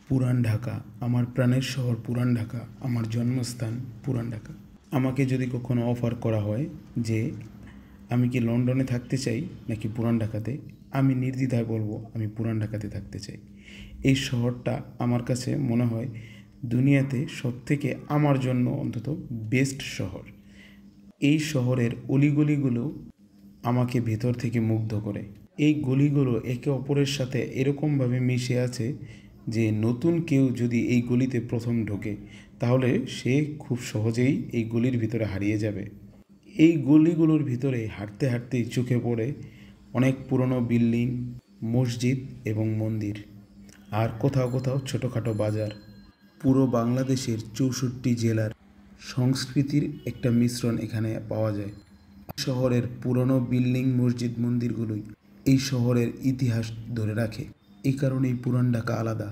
পুরান ঢাকা আমার প্রাণের শহর। পুরান ঢাকা আমার জন্মস্থান। পুরান ঢাকা আমাকে যদি কখনো অফার করা হয় যে আমি কি লন্ডনে থাকতে চাই নাকি পুরান ঢাকাতে, আমি নির্দ্বিধায় বলবো আমি পুরান ঢাকাতে থাকতে চাই। এই শহরটা আমার কাছে মনে হয় দুনিয়াতে সবথেকে আমার জন্য অন্তত বেস্ট শহর। এই শহরের অলিগলিগুলো আমাকে ভেতর থেকে মুগ্ধ করে। এই গলিগুলো একে অপরের সাথে এরকমভাবে মিশে আছে যে নতুন কেউ যদি এই গলিতে প্রথম ঢোকে তাহলে সে খুব সহজেই এই গলির ভিতরে হারিয়ে যাবে। এই গলিগুলোর ভিতরে হাঁটতে হাঁটতেই চোখে পড়ে অনেক পুরনো বিল্ডিং, মসজিদ এবং মন্দির, আর কোথাও কোথাও ছোটোখাটো বাজার। পুরো বাংলাদেশের 64 জেলার সংস্কৃতির একটা মিশ্রণ এখানে পাওয়া যায়। শহরের পুরনো বিল্ডিং, মসজিদ, মন্দিরগুলোই এই শহরের ইতিহাস ধরে রাখে। এই কারণেই পুরান ঢাকা আলাদা।